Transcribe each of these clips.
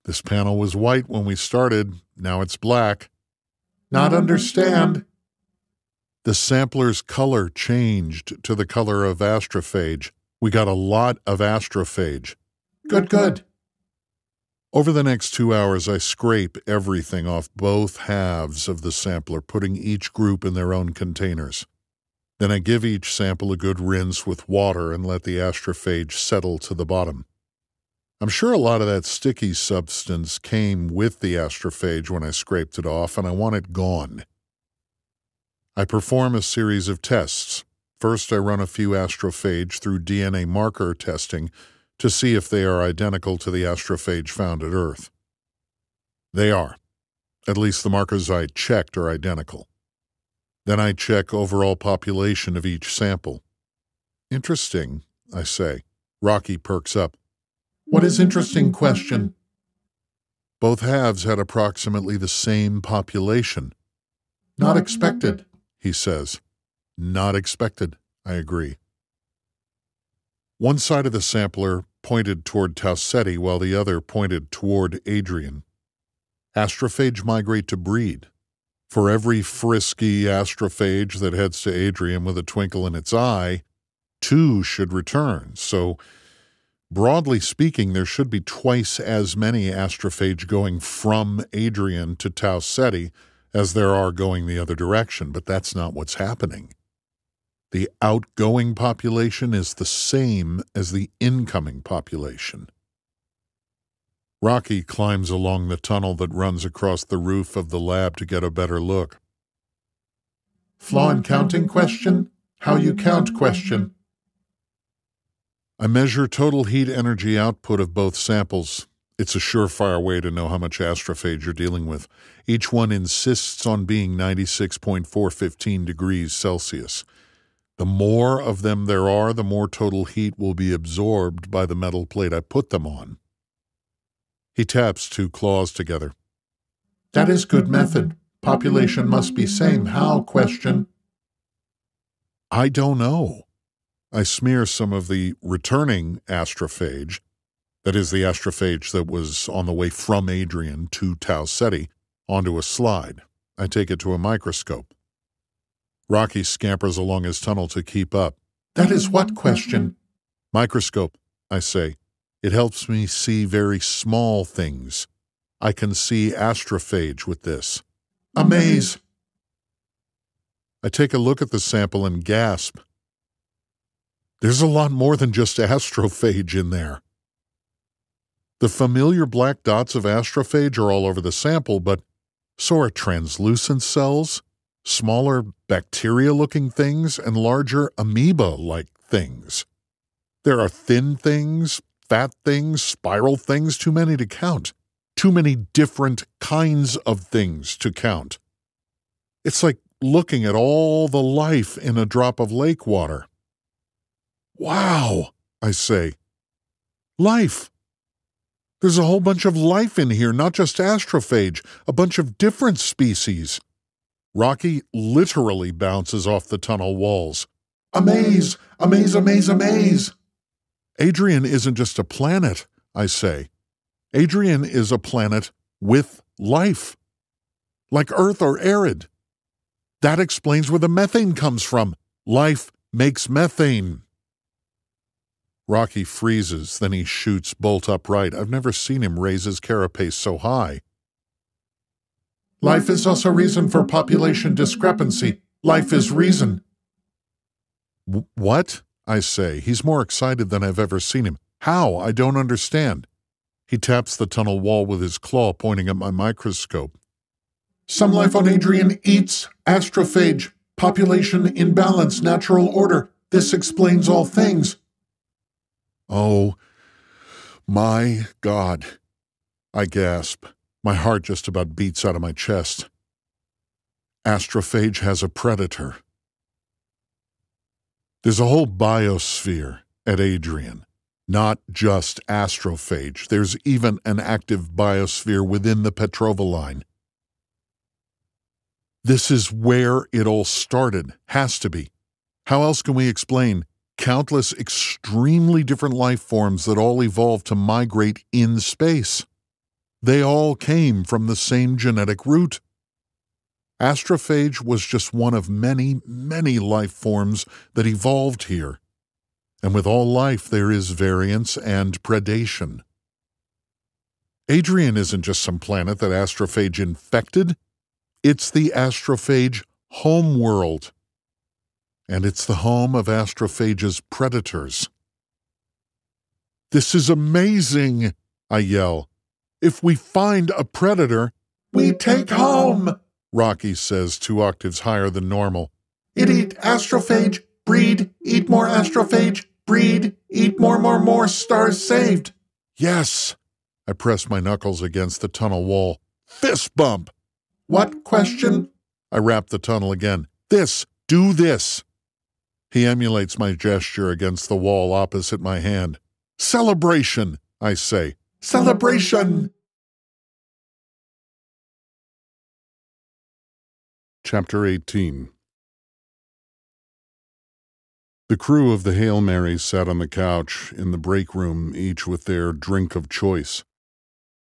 This panel was white when we started. Now it's black. Not understand. The sampler's color changed to the color of astrophage. We got a lot of astrophage. Good. Over the next 2 hours, I scrape everything off both halves of the sampler, putting each group in their own containers. Then I give each sample a good rinse with water and let the astrophage settle to the bottom. I'm sure a lot of that sticky substance came with the astrophage when I scraped it off, and I want it gone. I perform a series of tests. First, I run a few astrophage through DNA marker testing to see if they are identical to the astrophage found at Earth. They are. At least the markers I checked are identical. Then I check overall population of each sample. Interesting, I say. Rocky perks up. What is interesting question? Both halves had approximately the same population. Not expected, he says. Not expected, I agree. One side of the sampler pointed toward Tau Ceti while the other pointed toward Adrian. Astrophage migrate to breed. For every frisky astrophage that heads to Adrian with a twinkle in its eye, 2 should return. So, broadly speaking, there should be twice as many astrophage going from Adrian to Tau Ceti as there are going the other direction, but that's not what's happening. The outgoing population is the same as the incoming population. Rocky climbs along the tunnel that runs across the roof of the lab to get a better look. Flaw in counting question? How you count question? I measure total heat energy output of both samples. It's a surefire way to know how much astrophage you're dealing with. Each one insists on being 96.415 degrees Celsius. The more of them there are, the more total heat will be absorbed by the metal plate I put them on. He taps 2 claws together. That is good method. Population must be same. How question? I don't know. I smear some of the returning astrophage, that is the astrophage that was on the way from Adrian to Tau Ceti, onto a slide. I take it to a microscope. Rocky scampers along his tunnel to keep up. That is what question? Microscope, I say. It helps me see very small things. I can see astrophage with this. Amaze! I take a look at the sample and gasp. There's a lot more than just astrophage in there. The familiar black dots of astrophage are all over the sample, but so are translucent cells, smaller bacteria-looking things, and larger amoeba-like things. There are thin things, fat things, spiral things, too many to count. Too many different kinds of things to count. It's like looking at all the life in a drop of lake water. Wow, I say. Life. There's a whole bunch of life in here, not just astrophage, a bunch of different species. Rocky literally bounces off the tunnel walls. Amaze! Amaze, amaze, amaze! Adrian isn't just a planet, I say. Adrian is a planet with life. Like Earth or arid. That explains where the methane comes from. Life makes methane. Rocky freezes, then he shoots bolt upright. I've never seen him raise his carapace so high. Life is also reason for population discrepancy. Life is reason. What? I say. He's more excited than I've ever seen him. How? I don't understand. He taps the tunnel wall with his claw, pointing at my microscope. Some life on Adrian eats astrophage. Population imbalance, natural order. This explains all things. Oh, my God. I gasp. My heart just about beats out of my chest. Astrophage has a predator. There's a whole biosphere at Adrian, not just astrophage. There's even an active biosphere within the Petrova line. This is where it all started. Has to be. How else can we explain countless extremely different life forms that all evolved to migrate in space? They all came from the same genetic root. Astrophage was just one of many, many life forms that evolved here. And with all life, there is variance and predation. Adrian isn't just some planet that astrophage infected. It's the astrophage homeworld. And it's the home of astrophage's predators. "This is amazing," I yell. "If we find a predator, we take home," Rocky says 2 octaves higher than normal. "Eat astrophage, breed, eat more astrophage, breed, eat more, stars saved." "Yes!" I press my knuckles against the tunnel wall. "Fist bump!" "What question?" I rap the tunnel again. "This! Do this!" He emulates my gesture against the wall opposite my hand. "Celebration!" I say. "Celebration!" Chapter 18. The crew of the Hail Marys sat on the couch in the break room, each with their drink of choice.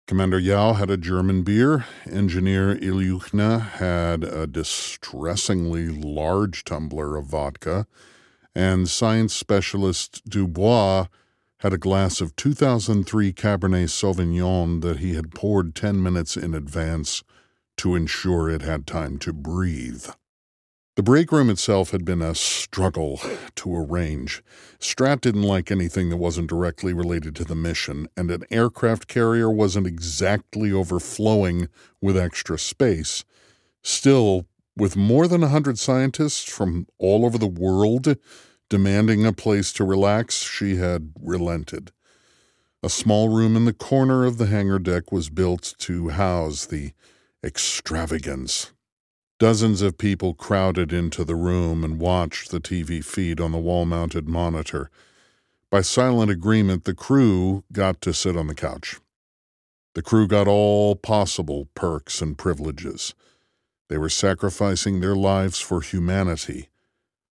Commander Yao had a German beer, Engineer Ilyukhna had a distressingly large tumbler of vodka, and Science Specialist Dubois had a glass of 2003 Cabernet Sauvignon that he had poured 10 minutes in advance to ensure it had time to breathe. The break room itself had been a struggle to arrange. Strat didn't like anything that wasn't directly related to the mission, and an aircraft carrier wasn't exactly overflowing with extra space. Still, with more than 100 scientists from all over the world demanding a place to relax, she had relented. A small room in the corner of the hangar deck was built to house the extravagance. Dozens of people crowded into the room and watched the TV feed on the wall-mounted monitor. By silent agreement, the crew got to sit on the couch. The crew got all possible perks and privileges. They were sacrificing their lives for humanity.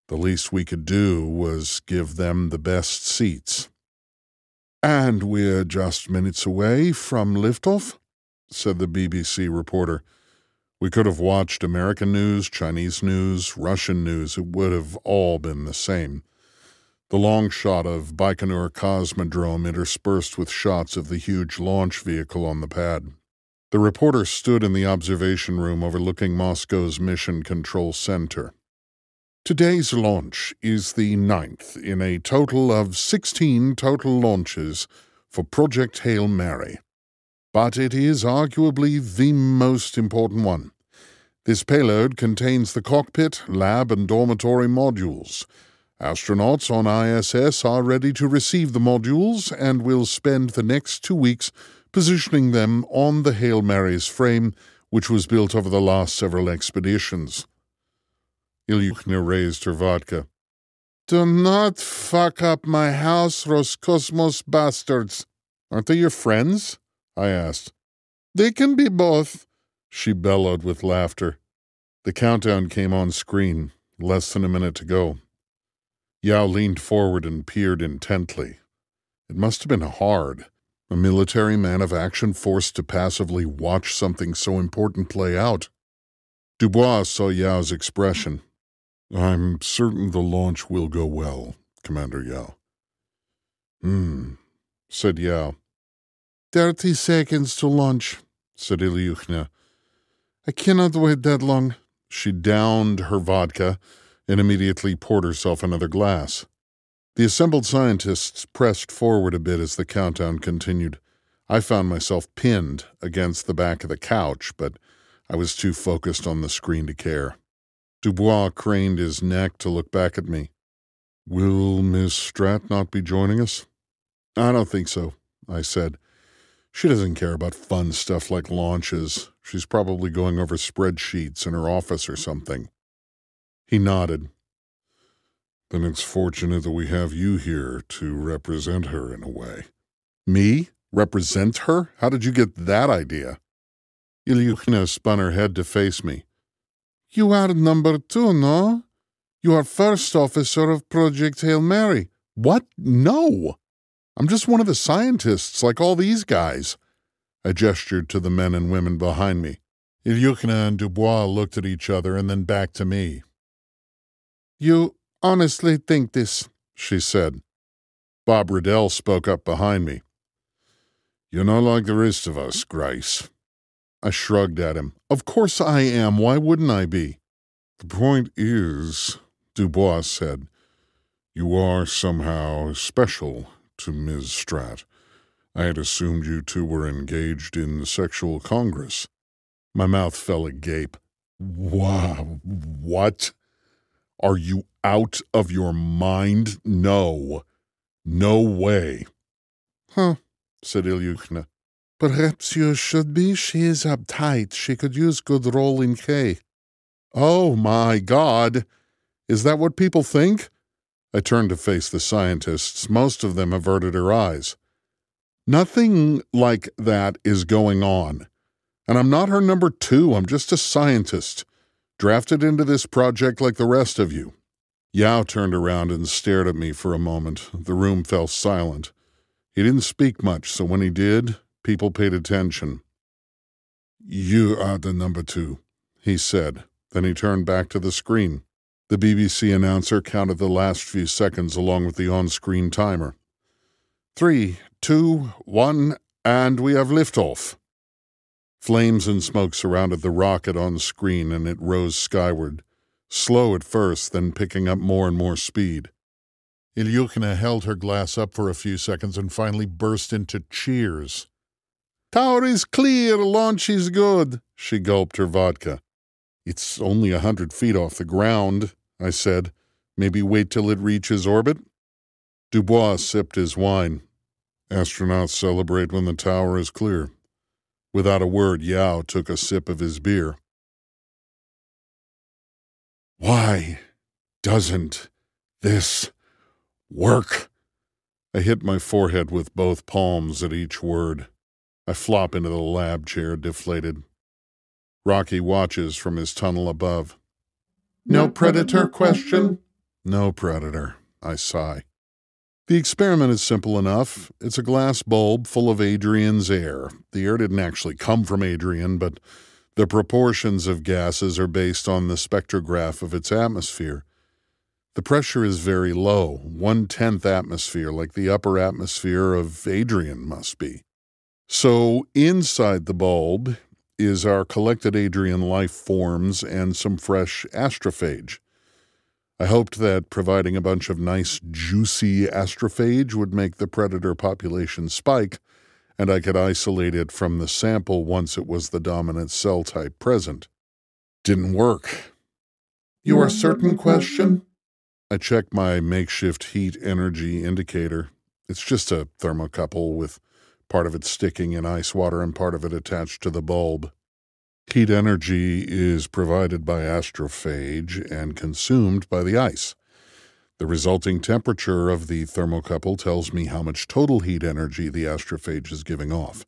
The least we could do was give them the best seats. "And we're just minutes away from liftoff," said the BBC reporter. We could have watched American news, Chinese news, Russian news. It would have all been the same. The long shot of Baikonur Cosmodrome interspersed with shots of the huge launch vehicle on the pad. The reporter stood in the observation room overlooking Moscow's Mission Control Center. "Today's launch is the 9th in a total of 16 total launches for Project Hail Mary. But it is arguably the most important one. This payload contains the cockpit, lab, and dormitory modules. Astronauts on ISS are ready to receive the modules and will spend the next 2 weeks positioning them on the Hail Mary's frame, which was built over the last several expeditions." Ilyukhna raised her vodka. "Do not fuck up my house, Roscosmos bastards." "Aren't they your friends?" I asked. "They can be both," she bellowed with laughter. The countdown came on screen, less than a minute to go. Yao leaned forward and peered intently. It must have been hard, a military man of action forced to passively watch something so important play out. Dubois saw Yao's expression. "I'm certain the launch will go well, Commander Yao." Said Yao. 30 seconds to launch," said Ilyukhna. "I cannot wait that long." She downed her vodka and immediately poured herself another glass. The assembled scientists pressed forward a bit as the countdown continued. I found myself pinned against the back of the couch, but I was too focused on the screen to care. Dubois craned his neck to look back at me. "Will Miss Strat not be joining us?" "I don't think so," I said. "She doesn't care about fun stuff like launches. She's probably going over spreadsheets in her office or something." He nodded. "Then it's fortunate that we have you here to represent her in a way." "Me? Represent her? How did you get that idea?" Ilyukhna spun her head to face me. "You are number 2, no? You are first officer of Project Hail Mary." "What? No! I'm just one of the scientists, like all these guys." I gestured to the men and women behind me. Ilyushina and Dubois looked at each other and then back to me. "You honestly think this?" she said. Bob Riddell spoke up behind me. "You're not like the rest of us, Grace." I shrugged at him. "Of course I am. Why wouldn't I be?" "The point is," Dubois said, "you are somehow special to Ms. Stratt. I had assumed you two were engaged in sexual congress." My mouth fell agape. "Wow, what? Are you out of your mind? No. No way." "Huh," said Ilyushina. "Perhaps you should be. She is uptight. She could use good rolling K." "Oh my God! Is that what people think?" I turned to face the scientists. Most of them averted their eyes. "Nothing like that is going on. And I'm not her number two. I'm just a scientist, drafted into this project like the rest of you." Yao turned around and stared at me for a moment. The room fell silent. He didn't speak much, so when he did, people paid attention. "You are the number two," he said. Then he turned back to the screen. The BBC announcer counted the last few seconds along with the on-screen timer. 3, 2, 1, and we have liftoff. Flames and smoke surrounded the rocket on screen, and it rose skyward, slow at first, then picking up more and more speed. Ilyushina held her glass up for a few seconds and finally burst into cheers. "Tower is clear, launch is good," she gulped her vodka. "It's only 100 feet off the ground," I said. "Maybe wait till it reaches orbit?" Dubois sipped his wine. "Astronauts celebrate when the tower is clear." Without a word, Yao took a sip of his beer. "Why doesn't this work?" I hit my forehead with both palms at each word. I flop into the lab chair, deflated. Rocky watches from his tunnel above. "No predator question?" "No predator," I sigh. "The experiment is simple enough. It's a glass bulb full of Adrian's air. The air didn't actually come from Adrian, but the proportions of gases are based on the spectrograph of its atmosphere. The pressure is very low, 1/10 atmosphere, like the upper atmosphere of Adrian must be. So inside the bulb is our collected Adrian life forms and some fresh astrophage. I hoped that providing a bunch of nice, juicy astrophage would make the predator population spike, and I could isolate it from the sample once it was the dominant cell type present. Didn't work. "You are certain question?" I checked my makeshift heat energy indicator. It's just a thermocouple with part of it sticking in ice water and part of it attached to the bulb. Heat energy is provided by astrophage and consumed by the ice. The resulting temperature of the thermocouple tells me how much total heat energy the astrophage is giving off.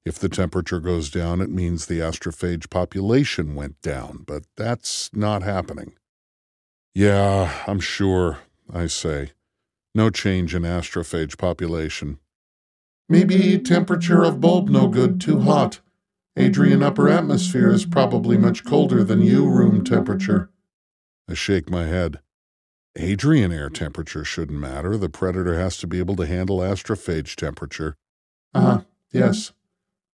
If the temperature goes down, it means the astrophage population went down, but that's not happening. "Yeah, I'm sure," I say. "No change in astrophage population." "Maybe temperature of bulb no good, too hot. Adrian upper atmosphere is probably much colder than you room temperature." I shake my head. Adrian air temperature shouldn't matter. The predator has to be able to handle astrophage temperature. Yes.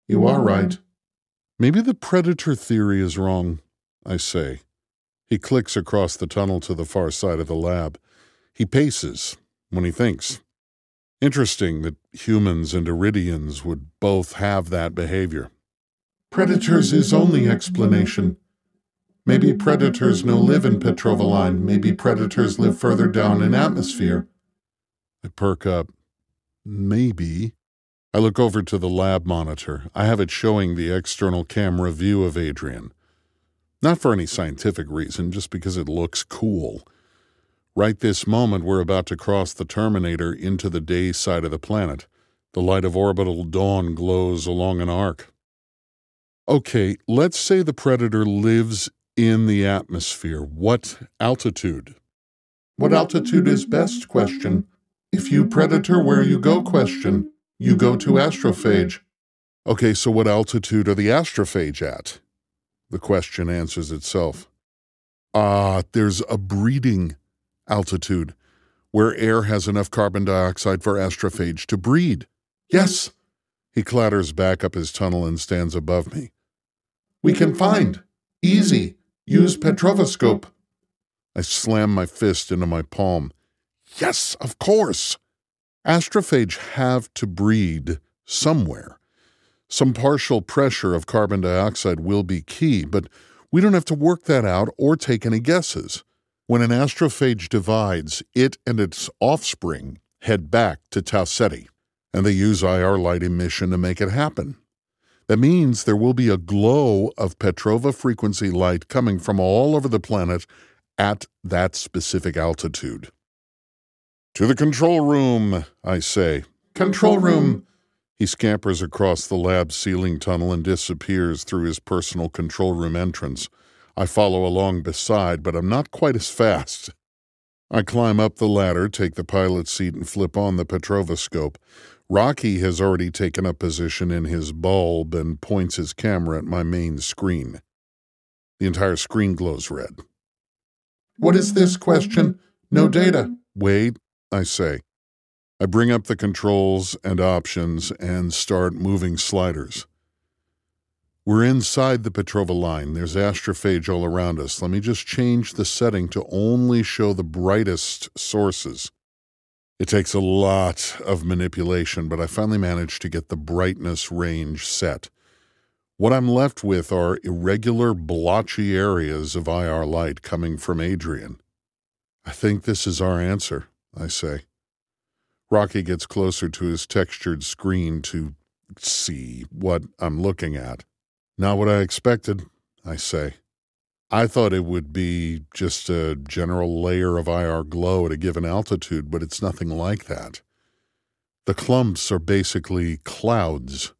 You are right. Maybe the predator theory is wrong, I say. He clicks across the tunnel to the far side of the lab. He paces when he thinks. Interesting that humans and Iridians would both have that behavior. "Predators is only explanation. Maybe predators no live in Petrovaline. Maybe predators live further down in atmosphere." I perk up. Maybe. I look over to the lab monitor. I have it showing the external camera view of Adrian. Not for any scientific reason, just because it looks cool. Right this moment, we're about to cross the Terminator into the day side of the planet. The light of orbital dawn glows along an arc. Okay, let's say the predator lives in the atmosphere. What altitude? "What altitude is best question. If you predator where you go question. You go to astrophage." Okay, so what altitude are the astrophage at? The question answers itself. There's a breeding altitude where air has enough carbon dioxide for astrophage to breed. Yes. He clatters back up his tunnel and stands above me. We can find. Easy. Use Petrovoscope. I slam my fist into my palm. Yes, of course. Astrophage have to breed somewhere. Some partial pressure of carbon dioxide will be key, but we don't have to work that out or take any guesses. When an astrophage divides, it and its offspring head back to Tau Ceti, and they use IR light emission to make it happen. That means there will be a glow of Petrova frequency light coming from all over the planet at that specific altitude. To the control room, I say. Control room. He scampers across the lab ceiling tunnel and disappears through his personal control room entrance. I follow along beside, but I'm not quite as fast. I climb up the ladder, take the pilot's seat, and flip on the Petrovoscope. Rocky has already taken up position in his bulb and points his camera at my main screen. The entire screen glows red. What is this question? No data. Wait, I say. I bring up the controls and options and start moving sliders. We're inside the Petrova line. There's astrophage all around us. Let me just change the setting to only show the brightest sources. It takes a lot of manipulation, but I finally managed to get the brightness range set. What I'm left with are irregular, blotchy areas of IR light coming from Adrian. I think this is our answer, I say. Rocky gets closer to his textured screen to see what I'm looking at. Not what I expected, I say. I thought it would be just a general layer of IR glow at a given altitude, but it's nothing like that. The clumps are basically clouds,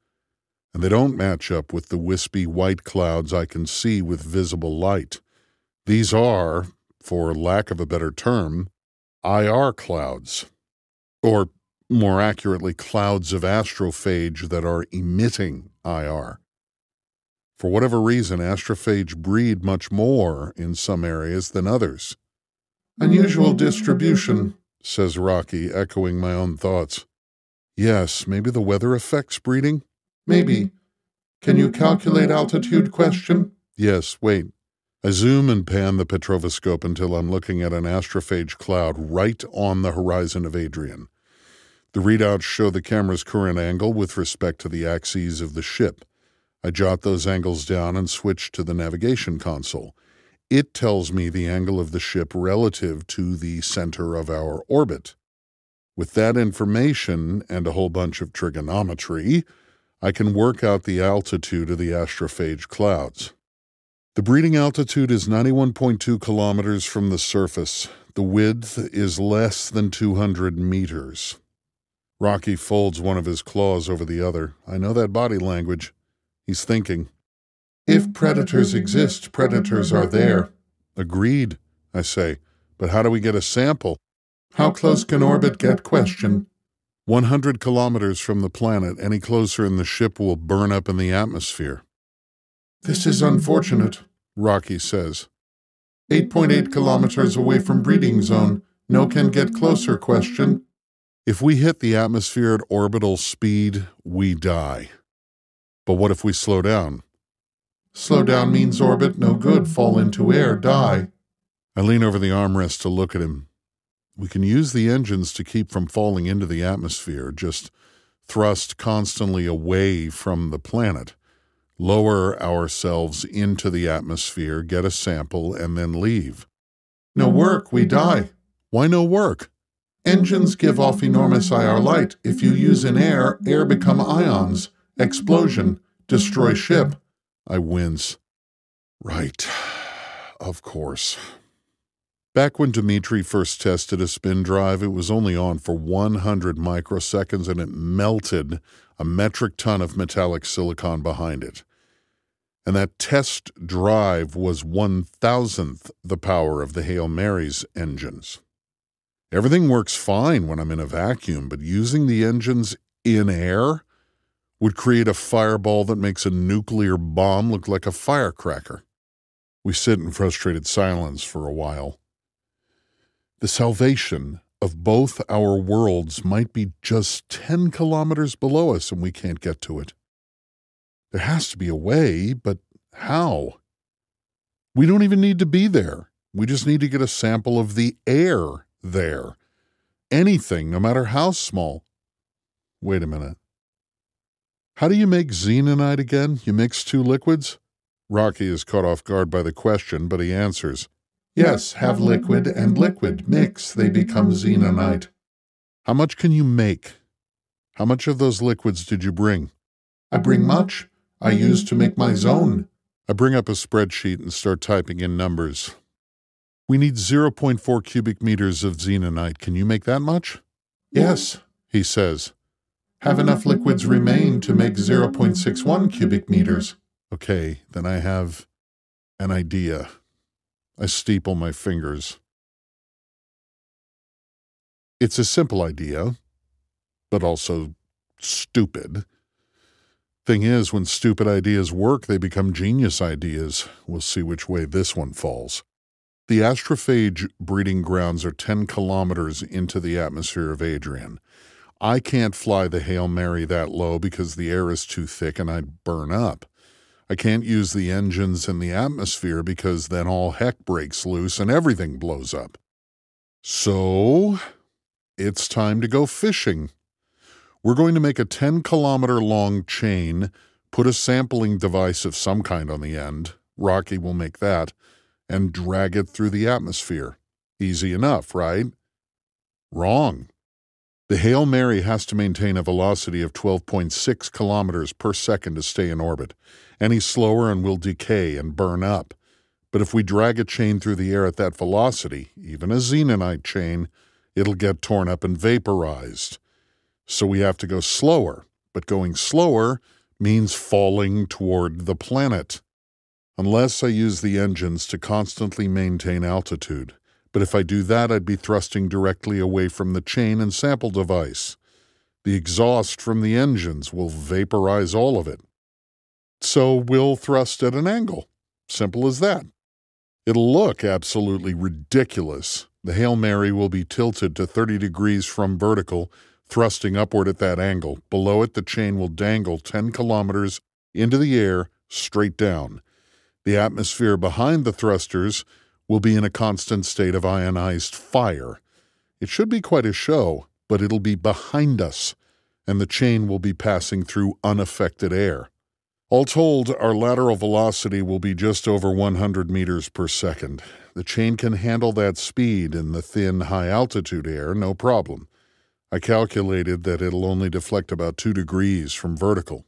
and they don't match up with the wispy white clouds I can see with visible light. These are, for lack of a better term, IR clouds, or more accurately, clouds of astrophage that are emitting IR. For whatever reason, astrophage breed much more in some areas than others. Unusual distribution, says Rocky, echoing my own thoughts. Yes, maybe the weather affects breeding? Maybe. Can you calculate altitude question? Yes, wait. I zoom and pan the Petrovoscope until I'm looking at an astrophage cloud right on the horizon of Adrian. The readouts show the camera's current angle with respect to the axes of the ship. I jot those angles down and switch to the navigation console. It tells me the angle of the ship relative to the center of our orbit. With that information and a whole bunch of trigonometry, I can work out the altitude of the astrophage clouds. The breeding altitude is 91.2 kilometers from the surface. The width is less than 200 meters. Rocky folds one of his claws over the other. I know that body language. He's thinking. If predators exist, predators are there. Agreed, I say. But how do we get a sample? How close can orbit get question? 100 kilometers from the planet. Any closer and the ship will burn up in the atmosphere. This is unfortunate, Rocky says. 8.8 kilometers away from breeding zone. No can get closer question. If we hit the atmosphere at orbital speed, we die. But what if we slow down? Slow down means orbit, no good, fall into air, die. I lean over the armrest to look at him. We can use the engines to keep from falling into the atmosphere, just thrust constantly away from the planet, lower ourselves into the atmosphere, get a sample, and then leave. No work, we die. Why no work? Engines give off enormous IR light. If you use in air, air become ions. Explosion. Destroy ship. I wince. Right. Of course. Back when Dmitri first tested a spin drive, it was only on for 100 microseconds and it melted a metric ton of metallic silicon behind it. And that test drive was 1,000th the power of the Hail Mary's engines. Everything works fine when I'm in a vacuum, but using the engines in air? would create a fireball that makes a nuclear bomb look like a firecracker. We sit in frustrated silence for a while. The salvation of both our worlds might be just 10 kilometers below us and we can't get to it. There has to be a way, but how? We don't even need to be there. We just need to get a sample of the air there. Anything, no matter how small. Wait a minute. How do you make xenonite again? You mix two liquids? Rocky is caught off guard by the question, but he answers. Yes, have liquid and liquid. Mix, they become xenonite. How much can you make? How much of those liquids did you bring? I bring much. I use to make my zone. I bring up a spreadsheet and start typing in numbers. We need 0.4 cubic meters of xenonite. Can you make that much? Yes, he says. Have enough liquids remain to make 0.61 cubic meters. Okay, then I have an idea. I steeple my fingers. It's a simple idea, but also stupid. Thing is, when stupid ideas work, they become genius ideas. We'll see which way this one falls. The astrophage breeding grounds are 10 kilometers into the atmosphere of Adrian. I can't fly the Hail Mary that low because the air is too thick and I'd burn up. I can't use the engines in the atmosphere because then all heck breaks loose and everything blows up. So, it's time to go fishing. We're going to make a 10-kilometer-long chain, put a sampling device of some kind on the end, Rocky will make that, and drag it through the atmosphere. Easy enough, right? Wrong. The Hail Mary has to maintain a velocity of 12.6 kilometers per second to stay in orbit. Any slower and will decay and burn up. But if we drag a chain through the air at that velocity, even a xenonite chain, it'll get torn up and vaporized. So we have to go slower, but going slower means falling toward the planet. Unless I use the engines to constantly maintain altitude. But if I do that, I'd be thrusting directly away from the chain and sample device. The exhaust from the engines will vaporize all of it. So we'll thrust at an angle. Simple as that. It'll look absolutely ridiculous. The Hail Mary will be tilted to 30 degrees from vertical, thrusting upward at that angle. Below it, the chain will dangle 10 kilometers into the air, straight down. The atmosphere behind the thrusters will be in a constant state of ionized fire. It should be quite a show, but it'll be behind us, and the chain will be passing through unaffected air. All told, our lateral velocity will be just over 100 meters per second. The chain can handle that speed in the thin, high-altitude air, no problem. I calculated that it'll only deflect about 2 degrees from vertical.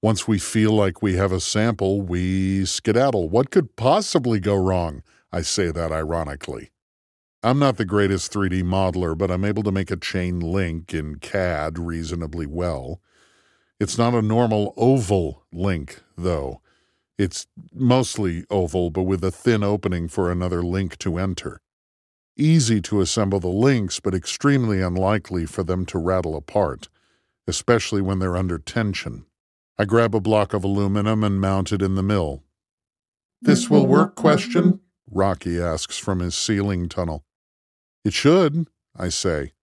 Once we feel like we have a sample, we skedaddle. What could possibly go wrong? I say that ironically. I'm not the greatest 3D modeler, but I'm able to make a chain link in CAD reasonably well. It's not a normal oval link, though. It's mostly oval, but with a thin opening for another link to enter. Easy to assemble the links, but extremely unlikely for them to rattle apart, especially when they're under tension. I grab a block of aluminum and mount it in the mill. This will work, question? Rocky asks from his ceiling tunnel. It should, I say.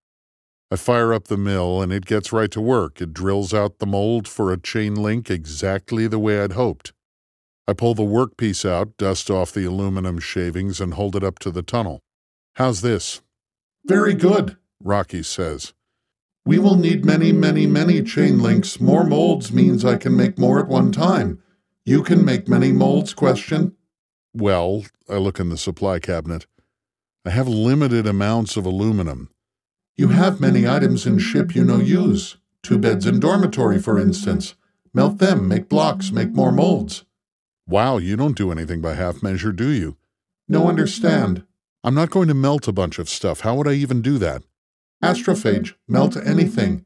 I fire up the mill and it gets right to work. It drills out the mold for a chain link exactly the way I'd hoped. I pull the workpiece out, dust off the aluminum shavings, and hold it up to the tunnel. How's this? Very good, Rocky says. We will need many, many, many chain links. More molds means I can make more at one time. You can make many molds, question? Well, I look in the supply cabinet. I have limited amounts of aluminum. You have many items in ship you no use. 2 beds in dormitory, for instance. Melt them, make blocks, make more molds. Wow, you don't do anything by half measure, do you? No understand. I'm not going to melt a bunch of stuff. How would I even do that? Astrophage, melt anything.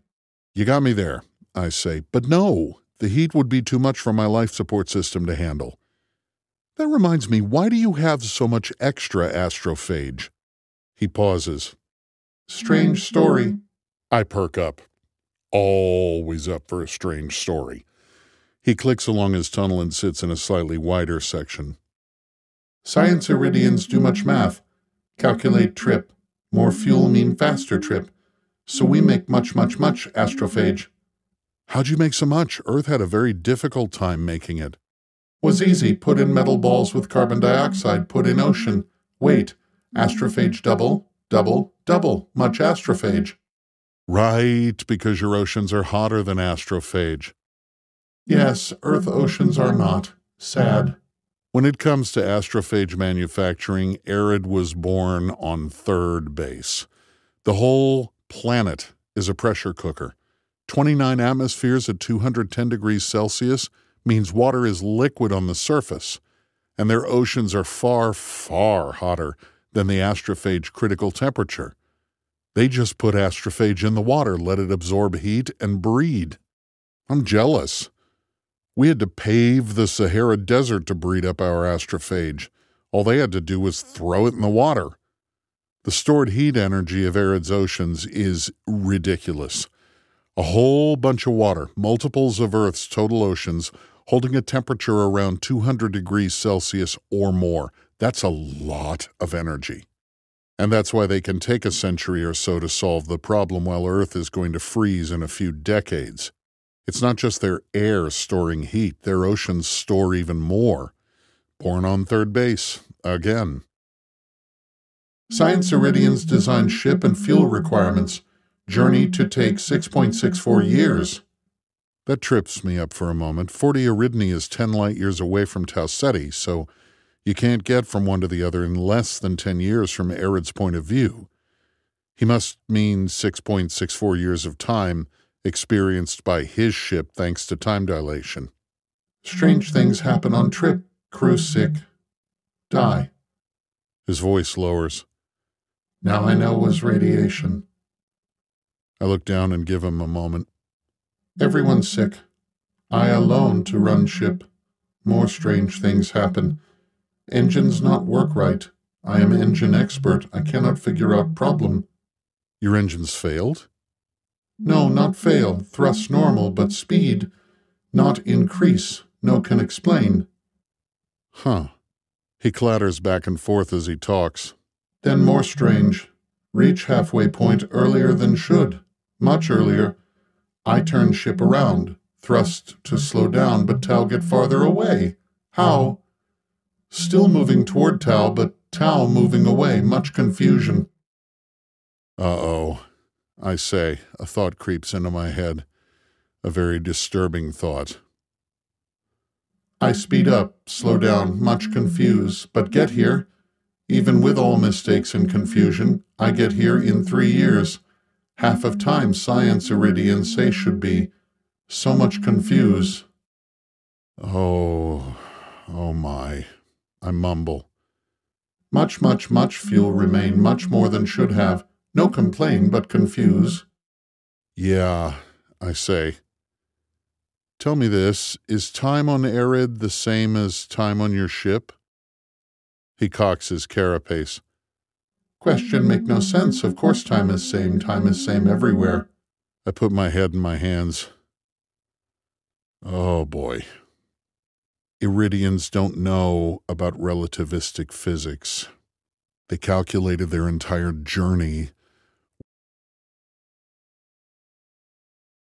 You got me there, I say. But no, the heat would be too much for my life support system to handle. That reminds me, why do you have so much extra astrophage? He pauses. Strange story. I perk up. always up for a strange story. He clicks along his tunnel and sits in a slightly wider section. Science Iridians do much math. Calculate trip. More fuel mean faster trip. So we make much astrophage. How'd you make so much? Earth had a very difficult time making it. Was easy. Put in metal balls with carbon dioxide. Put in ocean. Wait. Astrophage double. Much astrophage. Right, because your oceans are hotter than astrophage. Yes, Earth oceans are not. Sad. When it comes to astrophage manufacturing, Arid was born on third base. The whole planet is a pressure cooker. 29 atmospheres at 210 degrees Celsius means water is liquid on the surface, and their oceans are far, far hotter than the astrophage critical temperature. They just put astrophage in the water, let it absorb heat, and breed. I'm jealous. We had to pave the Sahara Desert to breed up our astrophage. All they had to do was throw it in the water. The stored heat energy of Arid's oceans is ridiculous. A whole bunch of water, multiples of Earth's total oceans, holding a temperature around 200 degrees Celsius or more. That's a lot of energy. And that's why they can take a century or so to solve the problem while Earth is going to freeze in a few decades. It's not just their air storing heat, their oceans store even more. Born on third base, again. Science Iridians design ship and fuel requirements. Journey to take 6.64 years. That trips me up for a moment. 40 Eridani is 10 light years away from Tau Ceti, so you can't get from one to the other in less than 10 years from Arid's point of view. He must mean 6.64 years of time experienced by his ship thanks to time dilation. Strange things happen on trip. Crew sick. Die. His voice lowers. Now I know was radiation. I look down and give him a moment. Everyone's sick. I alone to run ship. More strange things happen. Engines not work right. I am engine expert. I cannot figure out problem. Your engines failed? No, not fail. Thrust normal, but speed not increase. No can explain. Huh. He clatters back and forth as he talks. Then more strange. Reach halfway point earlier than should. Much earlier. I turn ship around. Thrust to slow down, but Tau get farther away. How? Still moving toward Tau, but Tau moving away. Much confusion. Uh-oh. I say, a thought creeps into my head. A very disturbing thought. I speed up, slow down, much confused, but get here. Even with all mistakes and confusion, I get here in 3 years. Half of time Science Iridians say should be. So much confuse. Oh my. I mumble. Much fuel remain, much more than should have. No complain, but confuse. Yeah, I say. Tell me this, is time on Arid the same as time on your ship? He cocks his carapace. Question make no sense. Of course time is same everywhere. I put my head in my hands. Oh boy. Iridians don't know about relativistic physics. They calculated their entire journey